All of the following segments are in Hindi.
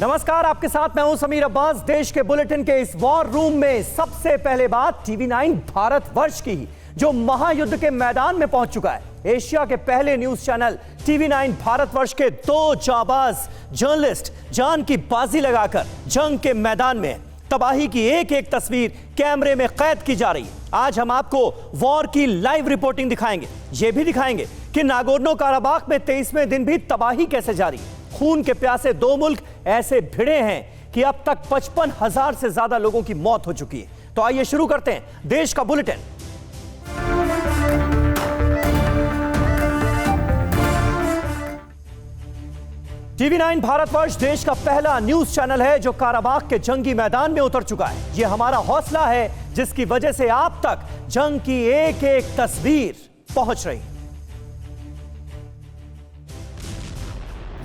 नमस्कार, आपके साथ मैं हूं समीर अब्बास। देश के बुलेटिन के इस वॉर रूम में सबसे पहले बात TV9 भारतवर्ष की, जो महायुद्ध के मैदान में पहुंच चुका है। एशिया के पहले न्यूज चैनल TV9 भारतवर्ष के दो जाबाज जर्नलिस्ट जान की बाजी लगाकर जंग के मैदान में तबाही की एक एक तस्वीर कैमरे में कैद की जा रही है। आज हम आपको वॉर की लाइव रिपोर्टिंग दिखाएंगे। यह भी दिखाएंगे कि नागोर्नो काराबाख में 23वें दिन भी तबाही कैसे जारी है। खून के प्यासे दो मुल्क ऐसे भिड़े हैं कि अब तक 55,000 से ज्यादा लोगों की मौत हो चुकी है। तो आइए शुरू करते हैं देश का बुलेटिन। TV9 भारतवर्ष देश का पहला न्यूज चैनल है जो काराबाख के जंगी मैदान में उतर चुका है। यह हमारा हौसला है जिसकी वजह से आप तक जंग की एक एक तस्वीर पहुंच रही है।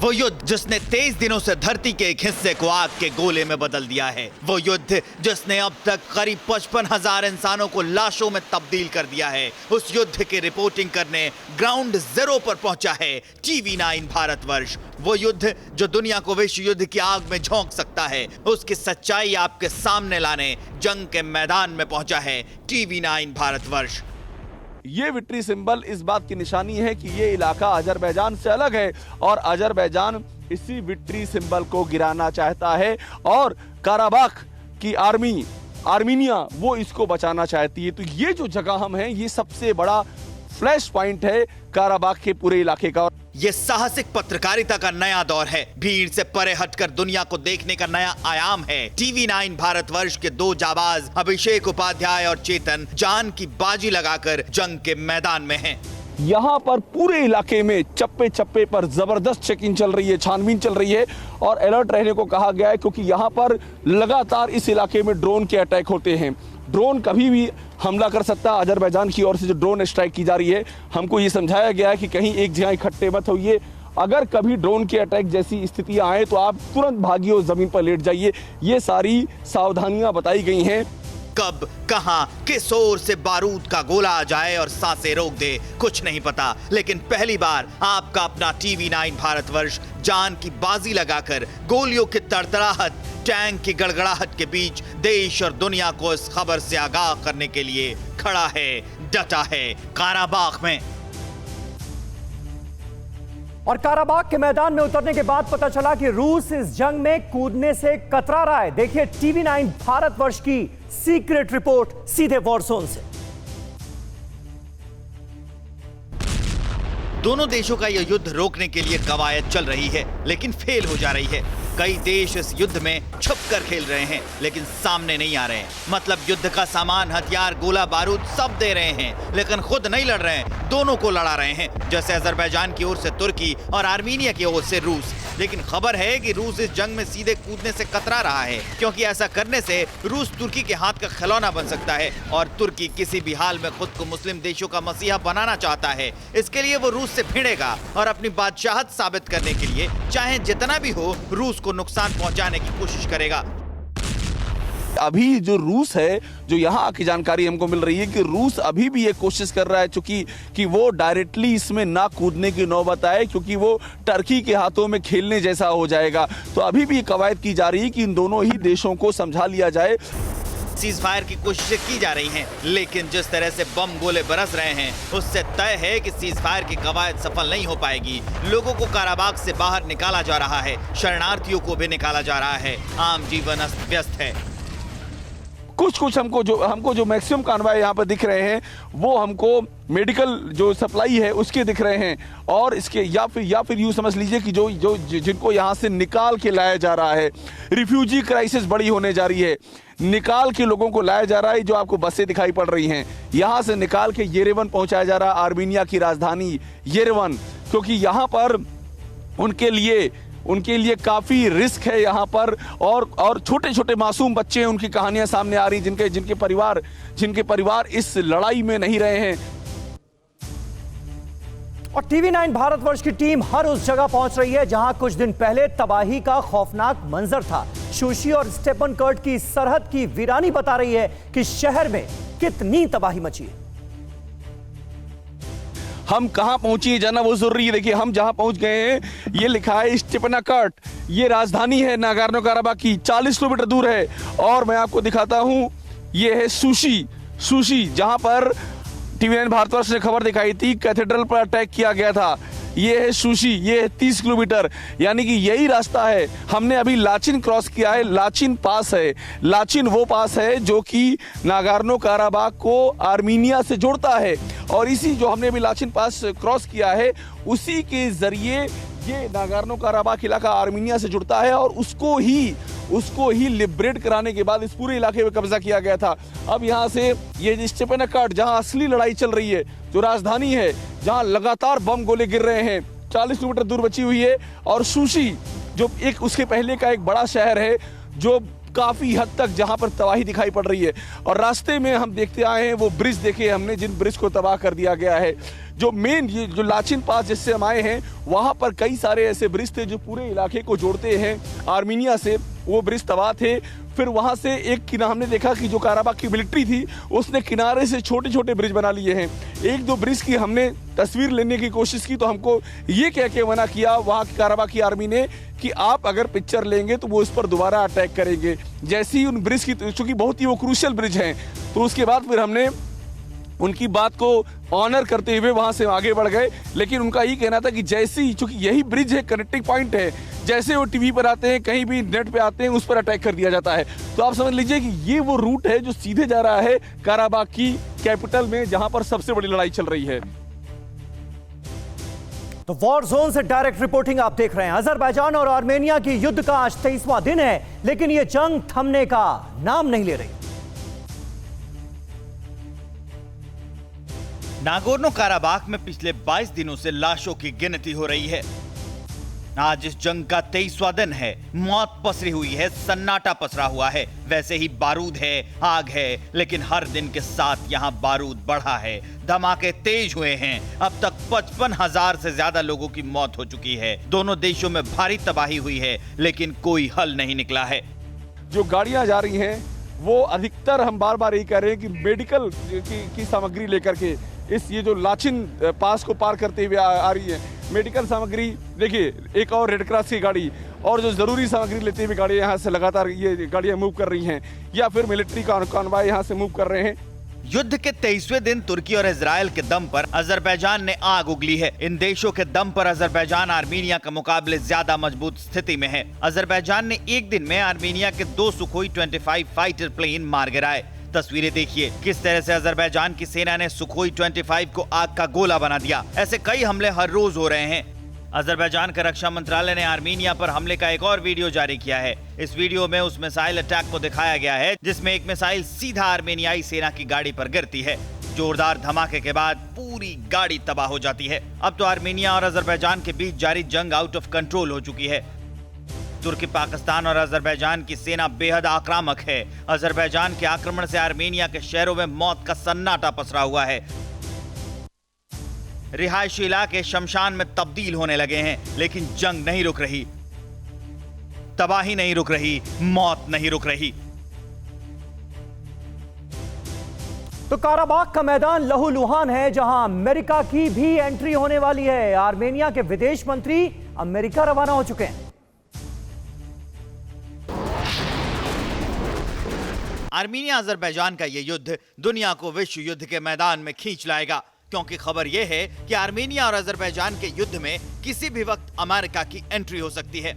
वो युद्ध जिसने 23 दिनों से धरती के एक हिस्से को आग के गोले में बदल दिया है। वो युद्ध जिसने अब तक करीब 55,000 इंसानों को लाशों में तब्दील कर दिया है। उस युद्ध की रिपोर्टिंग करने ग्राउंड जीरो पर पहुंचा है TV9 भारतवर्ष। वो युद्ध जो दुनिया को विश्व युद्ध की आग में झोंक सकता है, उसकी सच्चाई आपके सामने लाने जंग के मैदान में पहुंचा है TV9 भारतवर्ष। ये विक्ट्री सिंबल इस बात की निशानी है कि ये इलाका अजरबैजान से अलग है और अजरबैजान इसी विक्ट्री सिंबल को गिराना चाहता है और काराबाख की आर्मीनिया वो इसको बचाना चाहती है। तो ये जो जगह हम हैं, ये सबसे बड़ा फ्लैश पॉइंट है काराबाख के पूरे इलाके का। ये साहसिक पत्रकारिता का नया दौर है। भीड़ से परे हटकर दुनिया को देखने का नया आयाम है। TV9 भारतवर्ष के दो जाबाज अभिषेक उपाध्याय और चेतन जान की बाजी लगाकर जंग के मैदान में हैं। यहाँ पर पूरे इलाके में चप्पे चप्पे पर जबरदस्त चेकिंग चल रही है, छानबीन चल रही है और अलर्ट रहने को कहा गया है, क्योंकि यहाँ पर लगातार इस इलाके में ड्रोन के अटैक होते हैं। ड्रोन कभी भी हमला कर सकता है। अजरबैजान की ओर से जो ड्रोन स्ट्राइक की जा रही है, हमको ये समझाया गया है कि कहीं एक जगह इकट्ठे मत होइए। अगर कभी ड्रोन के अटैक जैसी स्थितियां आए तो आप तुरंत भागिए और जमीन पर लेट जाइए। ये सारी सावधानियां बताई गई हैं। कब, कहां, किस ओर से बारूद का गोला आ जाए और सांसें रोक दे, कुछ नहीं पता। लेकिन पहली बार आपका अपना TV9 भारतवर्ष जान की बाजी लगाकर गोलियों की तड़तड़ाहट, टैंक की गड़गड़ाहट के बीच देश और दुनिया को इस खबर से आगाह करने के लिए खड़ा है, डटा है काराबाख में। और काराबाख के मैदान में उतरने के बाद पता चला कि रूस इस जंग में कूदने से कतरा रहा है। देखिए TV9 भारतवर्ष की सीक्रेट रिपोर्ट सीधे वॉरजोन से। दोनों देशों का यह युद्ध रोकने के लिए कवायद चल रही है, लेकिन फेल हो जा रही है। कई देश इस युद्ध में छुपकर खेल रहे हैं, लेकिन सामने नहीं आ रहे हैं। मतलब युद्ध का सामान, हथियार, गोला बारूद सब दे रहे हैं, लेकिन खुद नहीं लड़ रहे हैं। दोनों को लड़ा रहे हैं, जैसे अजरबैजान की ओर से तुर्की और आर्मीनिया की ओर से रूस। लेकिन खबर है कि रूस इस जंग में सीधे कूदने से कतरा रहा है, क्योंकि ऐसा करने से रूस तुर्की के हाथ का खिलौना बन सकता है और तुर्की किसी भी हाल में खुद को मुस्लिम देशों का मसीहा बनाना चाहता है। इसके लिए वो रूस से भिड़ेगा और अपनी बादशाहत साबित करने के लिए चाहे जितना भी हो रूस को नुकसान पहुंचाने की कोशिश करेगा। अभी जो रूस है, जो यहाँ की जानकारी हमको मिल रही है कि रूस अभी भी ये कोशिश कर रहा है चूंकि कि वो डायरेक्टली इसमें ना कूदने की नौबत आए, क्योंकि वो टर्की के हाथों में खेलने जैसा हो जाएगा। तो अभी भी ये कवायद की जा रही है कि इन दोनों ही देशों को समझा लिया जाए। सीज फायर की कोशिशें की जा रही हैं, लेकिन जिस तरह से बम गोले बरस रहे हैं, उससे तय है कि सीज फायर की कवायद सफल नहीं हो पाएगी। लोगों को काराबाख से बाहर निकाला जा रहा है, शरणार्थियों को भी निकाला जा रहा है। आम जीवन अस्त व्यस्त है। कुछ हमको जो मैक्सिमम कानवाय यहाँ पर दिख रहे हैं, वो हमको मेडिकल जो सप्लाई है उसके दिख रहे हैं। और इसके या फिर यूँ समझ लीजिए कि जो जिनको यहाँ से निकाल के लाया जा रहा है। रिफ्यूजी क्राइसिस बड़ी होने जा रही है। निकाल के लोगों को लाया जा रहा है। जो आपको बसें दिखाई पड़ रही हैं, यहाँ से निकाल के येरेवन पहुँचाया जा रहा है, आर्मीनिया की राजधानी येरेवन, क्योंकि यहाँ पर उनके लिए काफी रिस्क है यहाँ पर। और छोटे छोटे मासूम बच्चे हैं, उनकी कहानियां सामने आ रही, जिनके परिवार इस लड़ाई में नहीं रहे हैं। और TV9 भारतवर्ष की टीम हर उस जगह पहुंच रही है जहां कुछ दिन पहले तबाही का खौफनाक मंजर था। शूशी और स्टेपनकर्ट की सरहद की वीरानी बता रही है कि शहर में कितनी तबाही मची है। हम कहां पहुंचे जाना वो जरूरी है। देखिए हम जहां पहुंच गए हैं, ये लिखा है स्टेपनकर्ट। ये राजधानी है नागोर्नो काराबाख की, 40 किलोमीटर दूर है। और मैं आपको दिखाता हूं, ये है सुशी, जहां पर टीवी9 भारतवर्ष ने खबर दिखाई थी, कैथेड्रल पर अटैक किया गया था। ये है सुशी, ये है 30 किलोमीटर, यानी कि यही रास्ता है। हमने अभी लाचिन क्रॉस किया है, लाचिन पास है। लाचिन वो पास है जो कि नागोर्नो काराबाख को आर्मीनिया से जोड़ता है, और इसी जो हमने अभी लाचिन पास क्रॉस किया है, उसी के जरिए ये नागोर्नो काराबाख इलाका आर्मीनिया से जुड़ता है, और उसको ही लिबरेट कराने के बाद इस पूरे इलाके में कब्जा किया गया था। अब यहाँ से ये स्टेपेनाकर्ट, जहाँ असली लड़ाई चल रही है, जो राजधानी है, जहाँ लगातार बम गोले गिर रहे हैं, 40 किलोमीटर दूर बची हुई है। और सुशी जो एक उसके पहले का एक बड़ा शहर है, जो काफी हद तक जहां पर तबाही दिखाई पड़ रही है। और रास्ते में हम देखते आए हैं वो ब्रिज देखे हमने, जिन ब्रिज को तबाह कर दिया गया है। जो मेन ये जो लाचिन पास जिससे हम आए हैं, वहां पर कई सारे ऐसे ब्रिज थे जो पूरे इलाके को जोड़ते हैं आर्मीनिया से, वो ब्रिज तबाह थे। फिर वहां से एक किनारा हमने देखा कि जो काराबाख की मिलिट्री थी, उसने किनारे से छोटे छोटे ब्रिज बना लिए हैं। एक दो ब्रिज की हमने तस्वीर लेने की कोशिश की तो हमको ये कह के मना किया वहां की काराबाख की आर्मी ने कि आप अगर पिक्चर लेंगे तो वो इस पर दोबारा अटैक करेंगे। जैसे ही उन ब्रिज की, चूंकि बहुत ही वो क्रूशियल ब्रिज हैं, तो उसके बाद फिर हमने उनकी बात को ऑनर करते हुए वहां से आगे बढ़ गए। लेकिन उनका ये कहना था कि जैसे ही, चूंकि यही ब्रिज है, कनेक्टिंग पॉइंट है, जैसे वो टीवी पर आते हैं, कहीं भी नेट पे आते हैं, उस पर अटैक कर दिया जाता है। तो आप समझ लीजिए कि ये वो रूट है जो सीधे जा रहा है काराबाख की कैपिटल में, जहां पर सबसे बड़ी लड़ाई चल रही है। तो वॉर जोन से डायरेक्ट रिपोर्टिंग आप देख रहे हैं। अजरबैजान और आर्मेनिया की युद्ध का आज 23वां दिन है, लेकिन यह जंग थमने का नाम नहीं ले रही। नागोर्नो काराबाख में पिछले 22 दिनों से लाशों की गिनती हो रही है। आज इस जंग का 23वां दिन है। मौत पसरी हुई है, सन्नाटा पसरा हुआ है। वैसे ही बारूद है, आग है, लेकिन हर दिन के साथ यहां बारूद बढ़ा है, धमाके तेज हुए हैं। अब तक 55,000 से ज्यादा लोगों की मौत हो चुकी है। दोनों देशों में भारी तबाही हुई है, लेकिन कोई हल नहीं निकला है। जो गाड़ियां जा रही हैं वो अधिकतर, हम बार बार यही कह रहे हैं कि मेडिकल की सामग्री लेकर के ये जो लाचिन पास को पार करते हुए आ रही है। मेडिकल सामग्री देखिए, एक और रेड क्रॉस की गाड़ी और जो जरूरी सामग्री लेते हुए गाड़ियां यहाँ से लगातार ये गाड़ियां मूव कर रही हैं, या फिर मिलिट्री कॉन्वॉय यहाँ से मूव कर रहे हैं। युद्ध के 23वें दिन तुर्की और इजराइल के दम पर अजरबैजान ने आग उगली है। इन देशों के दम पर अजरबैजान आर्मीनिया के मुकाबले ज्यादा मजबूत स्थिति में है। अजरबैजान ने एक दिन में आर्मीनिया के 2 सुखोई 25 फाइटर प्लेन मार गिराए। तस्वीरें देखिए किस तरह से अजरबैजान की सेना ने सुखोई 25 को आग का गोला बना दिया। ऐसे कई हमले हर रोज हो रहे हैं। अजरबैजान का रक्षा मंत्रालय ने आर्मीनिया पर हमले का एक और वीडियो जारी किया है। इस वीडियो में उस मिसाइल अटैक को दिखाया गया है जिसमें एक मिसाइल सीधा आर्मेनियाई सेना की गाड़ी पर गिरती है। जोरदार धमाके के बाद पूरी गाड़ी तबाह हो जाती है। अब तो आर्मेनिया और अजरबैजान के बीच जारी जंग आउट ऑफ कंट्रोल हो चुकी है। तुर्की, पाकिस्तान और अजरबैजान की सेना बेहद आक्रामक है। अजरबैजान के आक्रमण से आर्मेनिया के शहरों में मौत का सन्नाटा पसरा हुआ है। रिहायशी इलाके शमशान में तब्दील होने लगे हैं, लेकिन जंग नहीं रुक रही, तबाही नहीं रुक रही, मौत नहीं रुक रही। तो काराबाख का मैदान लहूलुहान है, जहां अमेरिका की भी एंट्री होने वाली है। आर्मेनिया के विदेश मंत्री अमेरिका रवाना हो चुके हैं। आर्मीनिया अजरबैजान का यह युद्ध दुनिया को विश्व युद्ध के मैदान में खींच लाएगा, क्योंकि खबर यह है कि आर्मेनिया और अजरबैजान के युद्ध में किसी भी वक्त अमेरिका की एंट्री हो सकती है,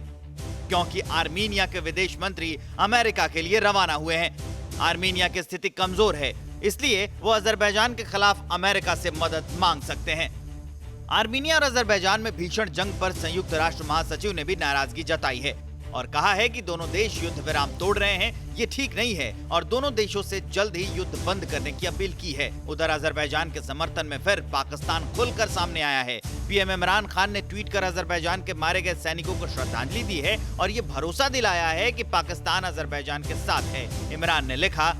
क्योंकि आर्मेनिया के विदेश मंत्री अमेरिका के लिए रवाना हुए हैं। आर्मेनिया की स्थिति कमजोर है, इसलिए वो अजरबैजान के खिलाफ अमेरिका से मदद मांग सकते हैं। आर्मेनिया और अजरबैजान में भीषण जंग पर संयुक्त राष्ट्र महासचिव ने भी नाराजगी जताई है और कहा है कि दोनों देश युद्ध विराम तोड़ रहे हैं, ये ठीक नहीं है, और दोनों देशों से जल्द ही युद्ध बंद करने की अपील की है। उधर अजरबैजान के समर्थन में फिर पाकिस्तान खुलकर सामने आया है। पीएम इमरान खान ने ट्वीट कर अजरबैजान के मारे गए सैनिकों को श्रद्धांजलि दी है और ये भरोसा दिलाया है कि पाकिस्तान अजरबैजान के साथ है। इमरान ने लिखा,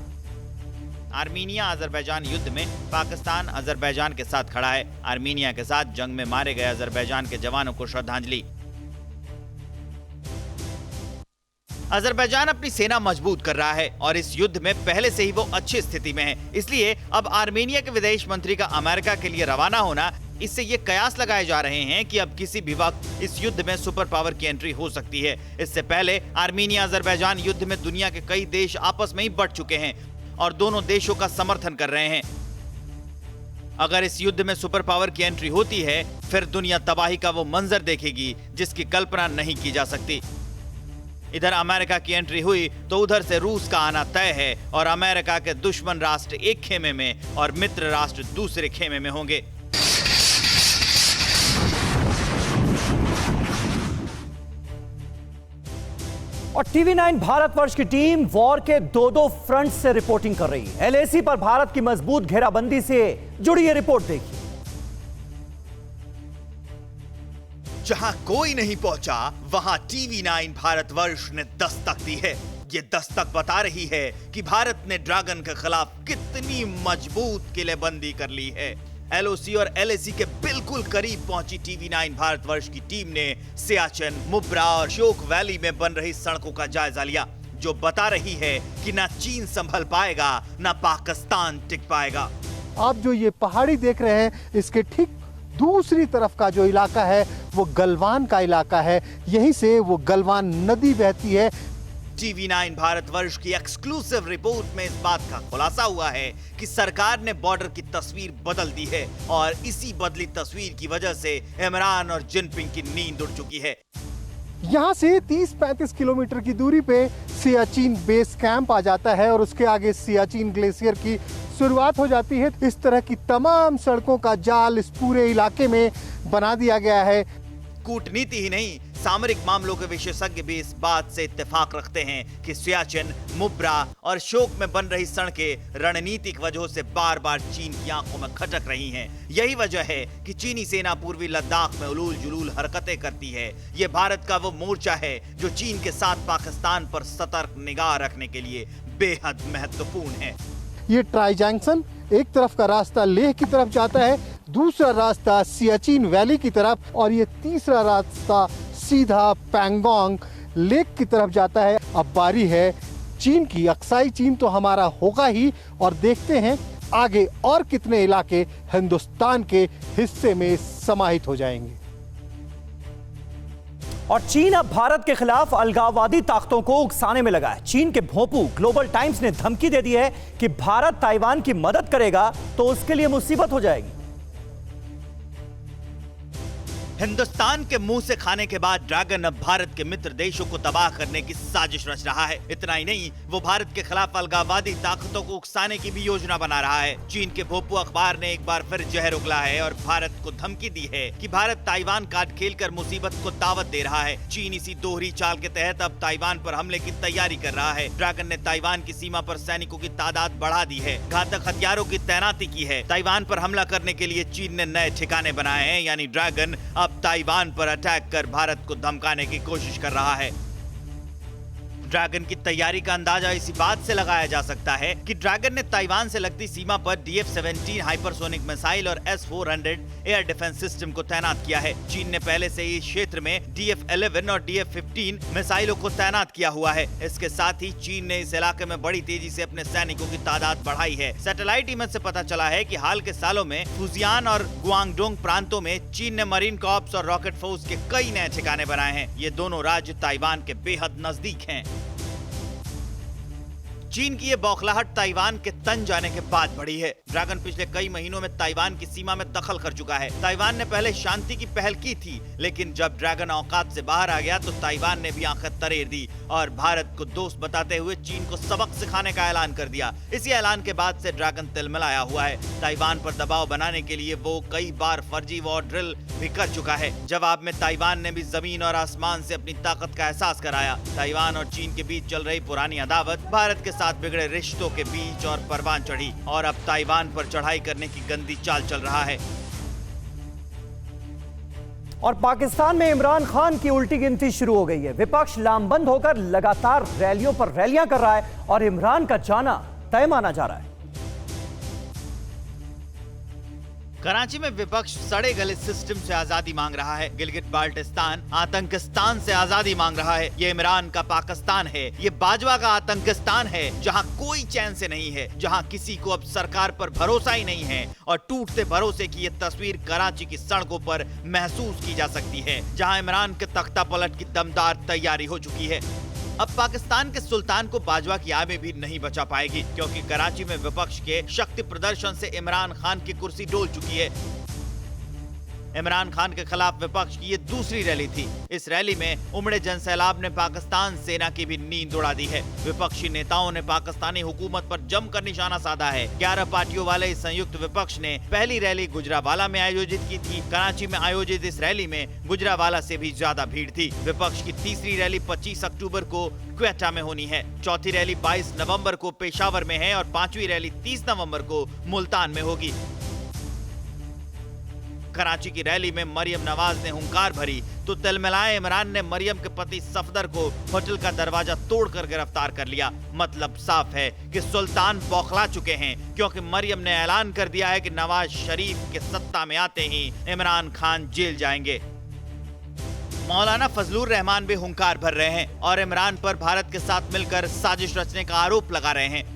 आर्मीनिया अजरबैजान युद्ध में पाकिस्तान अजरबैजान के साथ खड़ा है। आर्मीनिया के साथ जंग में मारे गए अजरबैजान के जवानों को श्रद्धांजलि। अजरबैजान अपनी सेना मजबूत कर रहा है और इस युद्ध में पहले से ही वो अच्छी स्थिति में है, इसलिए अब आर्मेनिया के विदेश मंत्री का अमेरिका के लिए रवाना होना इससे ये कयास लगाए जा रहे हैं कि अब किसी भी वक्त इस युद्ध में सुपर पावर की एंट्री हो सकती है। इससे पहले आर्मीनिया अजरबैजान युद्ध में दुनिया के कई देश आपस में ही बट चुके हैं और दोनों देशों का समर्थन कर रहे हैं। अगर इस युद्ध में सुपर पावर की एंट्री होती है, फिर दुनिया तबाही का वो मंजर देखेगी जिसकी कल्पना नहीं की जा सकती। इधर अमेरिका की एंट्री हुई तो उधर से रूस का आना तय है और अमेरिका के दुश्मन राष्ट्र एक खेमे में और मित्र राष्ट्र दूसरे खेमे में होंगे। और TV9 भारतवर्ष की टीम वॉर के दो फ्रंट से रिपोर्टिंग कर रही है। LAC पर भारत की मजबूत घेराबंदी से जुड़ी ये रिपोर्ट देखिए। जहां कोई नहीं पहुंचा, वहां TV9 भारतवर्ष ने दस्तक दी है। ये दस्तक बता रही है कि भारत ने ड्रैगन के खिलाफ कितनी मजबूत किलेबंदी कर ली है। LOC और LAC के बिल्कुल करीब पहुंची TV9 भारतवर्ष की टीम ने सियाचिन, मुब्रा और श्योक वैली में बन रही सड़कों का जायजा लिया, जो बता रही है कि ना चीन संभल पाएगा, ना पाकिस्तान टिक पाएगा। आप जो ये पहाड़ी देख रहे हैं, इसके ठीक दूसरी तरफ का जो इलाका है वो गलवान का इलाका है। यहीं से वो गलवान नदी बहती है। TV9 भारतवर्ष की एक्सक्लूसिव रिपोर्ट में इस बात का खुलासा हुआ है कि सरकार ने बॉर्डर की तस्वीर बदल दी है और इसी बदली तस्वीर की वजह से इमरान और जिनपिंग की नींद उड़ चुकी है। यहाँ से 30-35 किलोमीटर की दूरी पे सियाचिन बेस कैंप आ जाता है और उसके आगे सियाचिन ग्लेशियर की शुरुआत हो जाती है। इस तरह की तमाम सड़कों का जाल इस पूरे इलाके में बना दिया गया है। कूटनीति ही नहीं, सामरिक मामलों के विशेषज्ञ भी इस बात से इत्तेफाक रखते हैं कि सियाचिन, मुब्रा और श्योक में बन रही सड़कें रणनीतिक वजहों से बार बार चीन की आंखों में खटक रही हैं। यही वजह है कि चीनी सेना पूर्वी लद्दाख में उलूल जुलूल हरकतें करती है। ये भारत का वो मोर्चा है जो चीन के साथ पाकिस्तान पर सतर्क निगाह रखने के लिए बेहद महत्वपूर्ण है। ये ट्राई जंक्शन, एक तरफ का रास्ता लेह की तरफ जाता है, दूसरा रास्ता सियाचिन वैली की तरफ और ये तीसरा रास्ता सीधा पैंगोंग लेक की तरफ जाता है। अब बारी है चीन की। अक्साई चीन तो हमारा होगा ही, और देखते हैं आगे और कितने इलाके हिंदुस्तान के हिस्से में समाहित हो जाएंगे। और चीन अब भारत के खिलाफ अलगाववादी ताकतों को उकसाने में लगा है। चीन के भोंपू ग्लोबल टाइम्स ने धमकी दे दी है कि भारत ताइवान की मदद करेगा तो उसके लिए मुसीबत हो जाएगी। हिंदुस्तान के मुंह से खाने के बाद ड्रैगन अब भारत के मित्र देशों को तबाह करने की साजिश रच रहा है। इतना ही नहीं, वो भारत के खिलाफ अलगाववादी ताकतों को उकसाने की भी योजना बना रहा है। चीन के भोपू अखबार ने एक बार फिर जहर उगला है और भारत को धमकी दी है कि भारत ताइवान काट खेलकर मुसीबत को दावत दे रहा है। चीन इसी दोहरी चाल के तहत अब ताइवान पर हमले की तैयारी कर रहा है। ड्रैगन ने ताइवान की सीमा पर सैनिकों की तादाद बढ़ा दी है, घातक हथियारों की तैनाती की है। ताइवान पर हमला करने के लिए चीन ने नए ठिकाने बनाए हैं, यानी ड्रैगन अब ताइवान पर अटैक कर भारत को धमकाने की कोशिश कर रहा है। ड्रैगन की तैयारी का अंदाजा इसी बात से लगाया जा सकता है कि ड्रैगन ने ताइवान से लगती सीमा पर DF-17 हाइपरसोनिक मिसाइल और S-400 एयर डिफेंस सिस्टम को तैनात किया है। चीन ने पहले से ही इस क्षेत्र में DF-11 और DF-15 मिसाइलों को तैनात किया हुआ है। इसके साथ ही चीन ने इस इलाके में बड़ी तेजी से अपने सैनिकों की तादाद बढ़ाई है। सैटेलाइट इमेज से पता चला है कि हाल के सालों में फुजियान और गुआंगडोंग प्रांतों में चीन ने मरीन कॉर्प्स और रॉकेट फोर्स के कई नए ठिकाने बनाए हैं। ये दोनों राज्य ताइवान के बेहद नजदीक हैं। चीन की ये बौखलाहट ताइवान के तन जाने के बाद बढ़ी है। ड्रैगन पिछले कई महीनों में ताइवान की सीमा में दखल कर चुका है। ताइवान ने पहले शांति की पहल की थी, लेकिन जब ड्रैगन औकात से बाहर आ गया तो ताइवान ने भी आंखें तरेर दी और भारत को दोस्त बताते हुए चीन को सबक सिखाने का ऐलान कर दिया। इसी ऐलान के बाद से ड्रैगन तिलमिलाया हुआ है। ताइवान पर दबाव बनाने के लिए वो कई बार फर्जी वॉर ड्रिल भी कर चुका है। जवाब में ताइवान ने भी जमीन और आसमान से अपनी ताकत का एहसास कराया। ताइवान और चीन के बीच चल रही पुरानी अदावत भारत के साथ बिगड़े रिश्तों के बीच और परवान चढ़ी और अब ताइवान पर चढ़ाई करने की गंदी चाल चल रहा है। और पाकिस्तान में इमरान खान की उल्टी गिनती शुरू हो गई है। विपक्ष लामबंद होकर लगातार रैलियों पर रैलियां कर रहा है और इमरान का जाना तय माना जा रहा है। कराची में विपक्ष सड़े गले सिस्टम से आजादी मांग रहा है। गिलगिट बाल्टिस्तान आतंकिस्तान से आजादी मांग रहा है। ये इमरान का पाकिस्तान है, ये बाजवा का आतंकिस्तान है, जहां कोई चैन से नहीं है, जहां किसी को अब सरकार पर भरोसा ही नहीं है और टूटते भरोसे की ये तस्वीर कराची की सड़कों पर महसूस की जा सकती है, जहां इमरान के तख्ता पलट की दमदार तैयारी हो चुकी है। अब पाकिस्तान के सुल्तान को बाजवा की आग में भी नहीं बचा पाएगी, क्योंकि कराची में विपक्ष के शक्ति प्रदर्शन से इमरान खान की कुर्सी डोल चुकी है। इमरान खान के खिलाफ विपक्ष की ये दूसरी रैली थी। इस रैली में उमड़े जनसैलाब ने पाकिस्तान सेना की भी नींद उड़ा दी है। विपक्षी नेताओं ने पाकिस्तानी हुकूमत पर जमकर निशाना साधा है। 11 पार्टियों वाले इस संयुक्त विपक्ष ने पहली रैली गुजरावाला में आयोजित की थी। कराची में आयोजित इस रैली में गुजरावाला से भी ज्यादा भीड़ थी। विपक्ष की तीसरी रैली 25 अक्टूबर को क्वेटा में होनी है। चौथी रैली 22 नवंबर को पेशावर में है और 5वीं रैली 30 नवंबर को मुल्तान में होगी। कराची की रैली में मरियम नवाज ने हुंकार भरी तो तिलमिलाए इमरान ने मरियम के पति सफदर को होटल का दरवाजा तोड़कर गिरफ्तार कर लिया। मतलब साफ है कि सुल्तान बौखला चुके हैं, क्योंकि मरियम ने ऐलान कर दिया है कि नवाज शरीफ के सत्ता में आते ही इमरान खान जेल जाएंगे। मौलाना फजलुर रहमान भी हुंकार भर रहे हैं और इमरान पर भारत के साथ मिलकर साजिश रचने का आरोप लगा रहे हैं।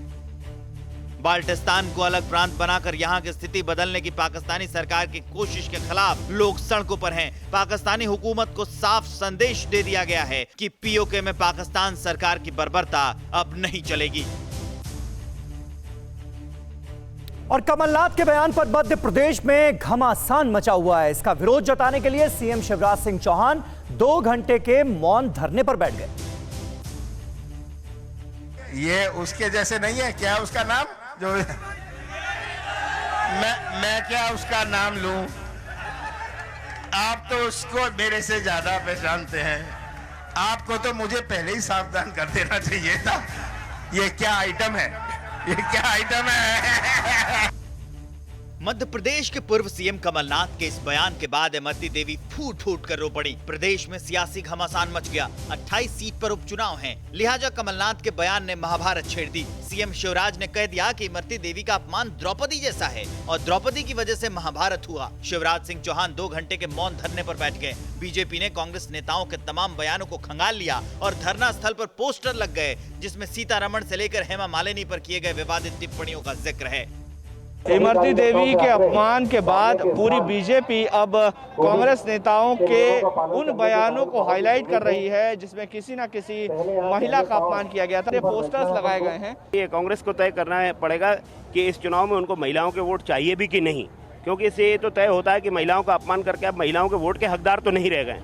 बाल्टिस्तान को अलग प्रांत बनाकर यहाँ की स्थिति बदलने की पाकिस्तानी सरकार की कोशिश के खिलाफ लोग सड़कों पर हैं। पाकिस्तानी हुकूमत को साफ संदेश दे दिया गया है कि पीओके में पाकिस्तान सरकार की बर्बरता अब नहीं चलेगी। और कमलनाथ के बयान पर मध्य प्रदेश में घमासान मचा हुआ है। इसका विरोध जताने के लिए सीएम शिवराज सिंह चौहान 2 घंटे के मौन धरने पर बैठ गए। ये उसके जैसे नहीं है क्या? उसका नाम जो मैं क्या उसका नाम लूं? आप तो उसको मेरे से ज्यादा पहचानते हैं। आपको तो मुझे पहले ही सावधान कर देना चाहिए था। ये क्या आइटम है? ये क्या आइटम है? मध्य प्रदेश के पूर्व सीएम कमलनाथ के इस बयान के बाद इमरती देवी फूट फूट कर रो पड़ी। प्रदेश में सियासी घमासान मच गया। 28 सीट पर उपचुनाव हैं, लिहाजा कमलनाथ के बयान ने महाभारत छेड़ दी। सीएम शिवराज ने कह दिया कि इमरती देवी का अपमान द्रौपदी जैसा है और द्रौपदी की वजह से महाभारत हुआ। शिवराज सिंह चौहान 2 घंटे के मौन धरने पर बैठ गए। बीजेपी ने कांग्रेस नेताओं के तमाम बयानों को खंगाल लिया और धरना स्थल पर पोस्टर लग गए, जिसमें सीतारमण से लेकर हेमा मालिनी पर किए गए विवादित टिप्पणियों का जिक्र है। इमरती देवी के अपमान के बाद पूरी बीजेपी अब कांग्रेस नेताओं के उन बयानों को हाईलाइट कर रही है जिसमें किसी न किसी महिला का अपमान किया गया था। ये पोस्टर्स लगाए गए हैं। ये कांग्रेस को तय करना पड़ेगा कि इस चुनाव में उनको महिलाओं के वोट चाहिए भी कि नहीं, क्योंकि इससे ये तो तय होता है कि महिलाओं का अपमान करके अब महिलाओं के वोट के हकदार तो नहीं रह गए।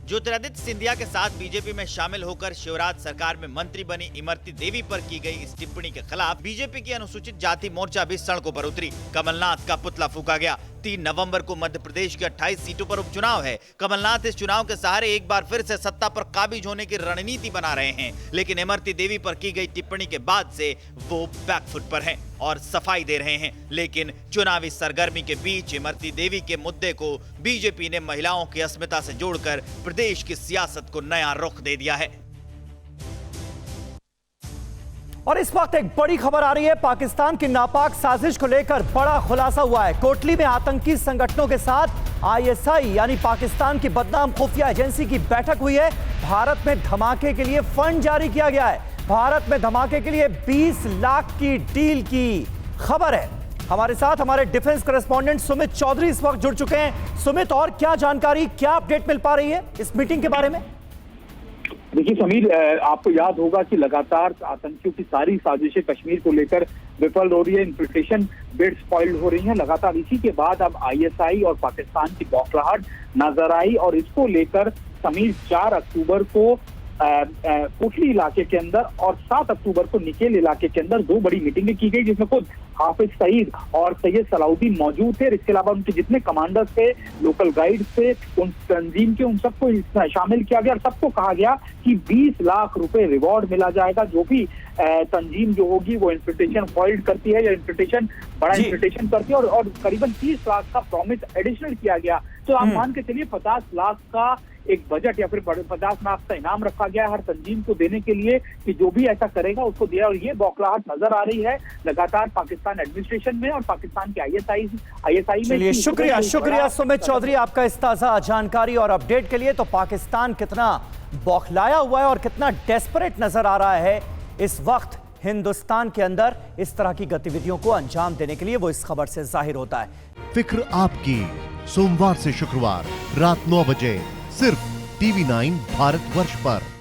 ज्योतिरादित्य सिंधिया के साथ बीजेपी में शामिल होकर शिवराज सरकार में मंत्री बनी इमरती देवी पर की गई इस टिप्पणी के खिलाफ बीजेपी की अनुसूचित जाति मोर्चा भी सड़कों पर उतरी। कमलनाथ का पुतला फूंका गया। 3 नवंबर को मध्य प्रदेश की 28 सीटों पर उपचुनाव है। कमलनाथ इस चुनाव के सहारे एक बार फिर से सत्ता पर काबिज होने की रणनीति बना रहे हैं, लेकिन इमरती देवी पर की गई टिप्पणी के बाद से वो बैकफुट पर हैं और सफाई दे रहे हैं। लेकिन चुनावी सरगर्मी के बीच इमरती देवी के मुद्दे को बीजेपी ने महिलाओं की अस्मिता से जोड़कर प्रदेश की सियासत को नया रुख दे दिया है। और इस वक्त एक बड़ी खबर आ रही है। पाकिस्तान की नापाक साजिश को लेकर बड़ा खुलासा हुआ है। कोटली में आतंकी संगठनों के साथ आईएसआई यानी पाकिस्तान की बदनाम खुफिया एजेंसी की बैठक हुई है। भारत में धमाके के लिए फंड जारी किया गया है। भारत में धमाके के लिए 20 लाख की डील की खबर है। हमारे साथ हमारे डिफेंस करेस्पॉन्डेंट सुमित चौधरी इस वक्त जुड़ चुके हैं। सुमित, और क्या जानकारी, क्या अपडेट मिल पा रही है इस मीटिंग के बारे में? देखिए समीर, आपको याद होगा कि लगातार आतंकियों की सारी साजिशें कश्मीर को लेकर विफल हो रही है। इन्फिल्ट्रेशन बिड्स स्पॉइल्ड हो रही हैं लगातार। इसी के बाद अब आईएसआई और पाकिस्तान की बौखलाहट नजर आई और इसको लेकर समीर 4 अक्टूबर को कोटली इलाके के अंदर और 7 अक्टूबर को निकेल इलाके के अंदर 2 बड़ी मीटिंगें की गई, जिसमें खुद हाफिज सईद और सैयद सलाउद्दीन मौजूद थे। इसके अलावा उनके जितने कमांडर्स थे, लोकल गाइड थे, उन तंजीम के उन सबको शामिल किया गया और सबको कहा गया कि 20 लाख रुपए रिवॉर्ड मिला जाएगा। जो भी तंजीम जो होगी वो इन्फिल्ट्रेशन फॉइल्ड करती है या इन्फिल्ट्रेशन बड़ा इन्फिल्ट्रेशन करती है और करीबन 30 लाख का प्रॉमिस एडिशनल किया गया। तो आप मान के चलिए 50 लाख का एक बजट या फिर 50 लाख का इनाम रखा गया है हर तंजीम को देने के लिए कि जो भी ऐसा करेगा उसको दिया। और ये बौखलाहट नजर आ रही है। लगातार पाकिस्तान पाकिस्तान एडमिनिस्ट्रेशन में और पाकिस्तान के आईएसआई में। चलिए, शुक्रिया सुमित चौधरी आपका इस ताजा जानकारी और अपडेट के लिए। तो पाकिस्तान कितना बौखलाया हुआ है और कितना डेस्परेट नजर आ रहा है इस वक्त हिंदुस्तान के अंदर इस तरह की गतिविधियों को अंजाम देने के लिए, वो इस खबर से जाहिर होता है। फिक्र आपकी, सोमवार से शुक्रवार रात 9 बजे सिर्फ TV9 भारतवर्ष पर।